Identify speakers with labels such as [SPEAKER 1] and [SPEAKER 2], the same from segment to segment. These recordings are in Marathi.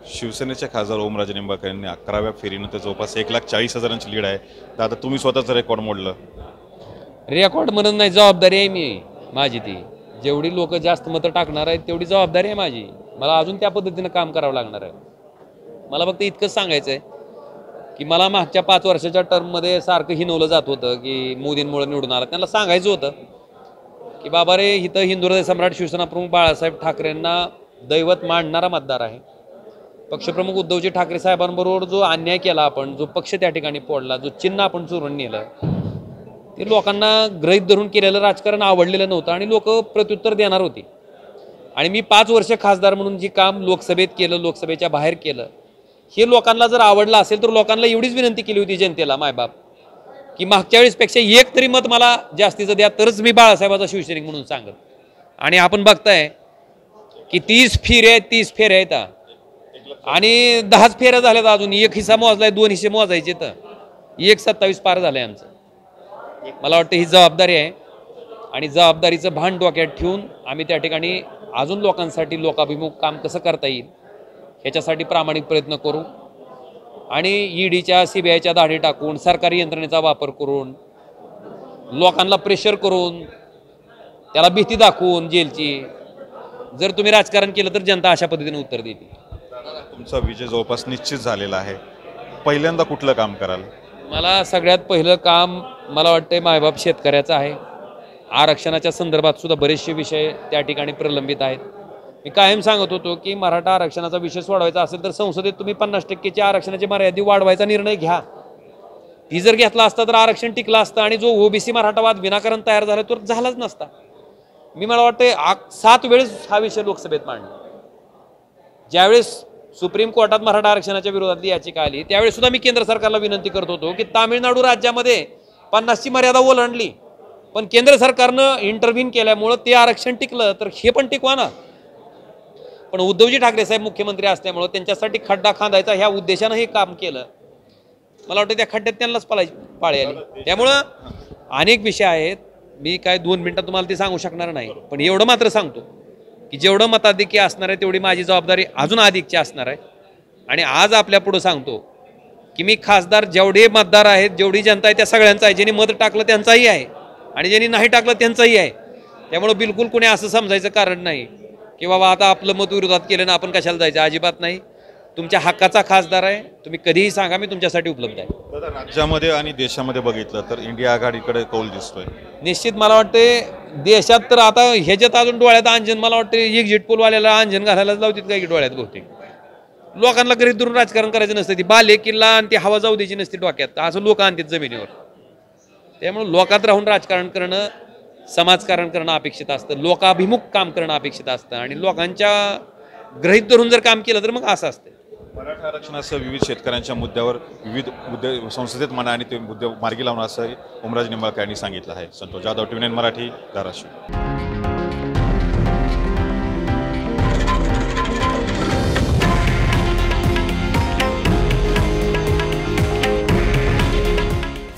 [SPEAKER 1] शिवसेनेचे खासदार ओमराजे निंबाळकर यांनी 11व्या फेरीनंतर जवळपास 1,40,000ची लीड आहे. तर आता तुम्ही स्वतःचं रेकॉर्ड मोडलं.
[SPEAKER 2] रेकॉर्ड म्हणत नाही, जबाबदारी आहे माझी ती. जेवढी लोक जास्त मतं टाकणार आहेत तेवढी जबाबदारी आहे माझी. मला अजून त्या पद्धतीनं काम करावं लागणार आहे. मला फक्त इतकंच सांगायचं आहे की मला मागच्या 5 वर्षाच्या टर्ममध्ये सारखं हिनवलं जात होतं की मोदींमुळे निवडून आला. त्यांना सांगायचं होतं की बाबा रे, इथं हिंदुहृदय सम्राट शिवसेना प्रमुख बाळासाहेब ठाकरेंना दैवत मांडणारा मतदार आहे. पक्षप्रमुख उद्धवजी ठाकरे साहेबांबरोबर जो अन्याय केला आपण, जो पक्ष त्या ठिकाणी फोडला, जो चिन्ह आपण चोरून नेलं, ते लोकांना गृहीत धरून केलेलं राजकारण आवडलेलं नव्हतं आणि लोक प्रत्युत्तर देणार होती. आणि मी 5 वर्ष खासदार म्हणून जी काम लोकसभेत केलं, लोकसभेच्या बाहेर केलं, हे लोकांना जर आवडलं असेल तर लोकांना एवढीच विनंती केली होती जनतेला, मायबाप, की मागच्या वेळेसपेक्षा एक तरी मत मला जास्तीचं द्या, तरच मी बाळासाहेबाचा शिवसैनिक म्हणून सांगत. आणि आपण बघताय की 30 फेऱ्या आहेत आणि 10च फेऱ्या झाल्यात. अजून एक हिस्सा मोजलाय, 2 हिस्से मोजायचे, तर 1:27 पार झालंय आमचं. मला वाटतं ही जबाबदारी आहे आणि जबाबदारीचं भान डोक्यात ठेवून आम्ही त्या ठिकाणी अजून लोकांसाठी लोकाभिमुख काम कसं करता येईल ह्याच्यासाठी प्रामाणिक प्रयत्न करू. आणि ईडीच्या CBIच्या दाढी टाकून, सरकारी यंत्रणेचा वापर करून, लोकांना प्रेशर करून, त्याला भीती दाखवून जेलची जर तुम्ही राजकारण केलं तर जनता अशा पद्धतीने उत्तर देते.
[SPEAKER 1] तुमचा विजय जवळपास निश्चित झालेला आहे. पहिल्यांदा कुठलं काम कराल?
[SPEAKER 2] मला सगळ्यात पहिलं काम मला वाटतं मायबाप शेतकऱ्याचं आहे. आरक्षणाच्या संदर्भात सुद्धा बरेचसे विषय त्या ठिकाणी प्रलंबित आहेत. मी कायम सांगत होतो की मराठा आरक्षणाचा विषय सोडवायचा असेल तर संसदेत तुम्ही 50% आरक्षणाची मर्यादा वाढवायचा निर्णय घ्या. ती जर घेतला असता तर आरक्षण टिकलं असतं आणि जो ओबीसी मराठावाद विनाकारण तयार झाला तो झालाच नसता. मला वाटतं 7 वेळेस हा विषय लोकसभेत मांडला. ज्यावेळेस सुप्रीम कोर्टात मराठा आरक्षणाच्या विरोधातली याचिका आली त्यावेळेस सुद्धा मी केंद्र सरकारला विनंती करत होतो की तामिळनाडू राज्यामध्ये 50ची मर्यादा ओलांडली, पण केंद्र सरकारनं इंटरव्हीन केल्यामुळं ते आरक्षण टिकलं, तर हे पण टिकवा ना. पण उद्धवजी ठाकरे साहेब मुख्यमंत्री असल्यामुळं त्यांच्यासाठी खड्डा खांदायचा ह्या उद्देशानं हे काम केलं. मला वाटतं त्या खड्ड्यात त्यांनाच पाळी आली. त्यामुळं अनेक विषय आहेत. मी काय 2 मिनिटात तुम्हाला ते सांगू शकणार नाही, पण एवढं मात्र सांगतो की जेवढं मताधिक्य असणार आहे तेवढी माझी जबाबदारी अजून अधिकची असणार आहे. आणि आज आपल्या पुढं सांगतो की मी खासदार, जेवढे मतदार आहेत, जेवढी जनता आहे त्या सगळ्यांचा आहे. ज्यांनी मत टाकलं त्यांचाही आहे आणि ज्यांनी नाही टाकलं त्यांचाही आहे. त्यामुळं बिलकुल कोणी असं समजायचं कारण नाही की बाबा आता आपलं मत विरोधात केलं ना आपण कशाला जायचं. अजिबात नाही. तुमच्या हक्काचा खासदार आहे, तुम्ही कधीही सांगा, मी तुमच्यासाठी उपलब्ध आहे.
[SPEAKER 1] दादा, राज्यामध्ये आणि देशामध्ये बघितलं तर इंडिया आघाडीकडे कौल दिसतोय.
[SPEAKER 2] निश्चित मला वाटते देशात तर आता ह्याच्यात अजून डोळ्यात अंजन, मला वाटतं एक्झिट पोलवाल्याला अंजन घालायलाच लावतात काय की डोळ्यात. बहुतेक लोकांना गरीब धरून राजकारण करायचं नसतं. ती बाले किल्ला आणि ती हवा जाऊ द्यायची नसते डोक्यात, असं लोक आणतात जमिनीवर. त्यामुळे लोकात राहून राजकारण करणं, समाजकारण करणं अपेक्षित असतं, लोकाभिमुख काम करणं अपेक्षित असतं. आणि लोकांच्या गृहीत धरून जर काम केलं तर मग असं असतं.
[SPEAKER 1] मराठा आरक्षणासह विविध शेतकऱ्यांच्या मुद्द्यावर विविध मुद्दे संसदेत म्हणा आणि ते मुद्दे मार्गी लावणं असं ओमराजे निंबाळकर यांनी सांगितलं आहे. संतोष जाधव, TV9 मराठी, धाराशिव.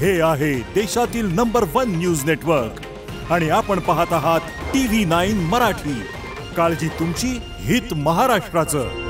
[SPEAKER 3] हे आहे देशातील नंबर 1 न्यूज नेटवर्क आणि आपण पाहत आहात TV9 मराठी. काळजी तुमची, हित महाराष्ट्राचं.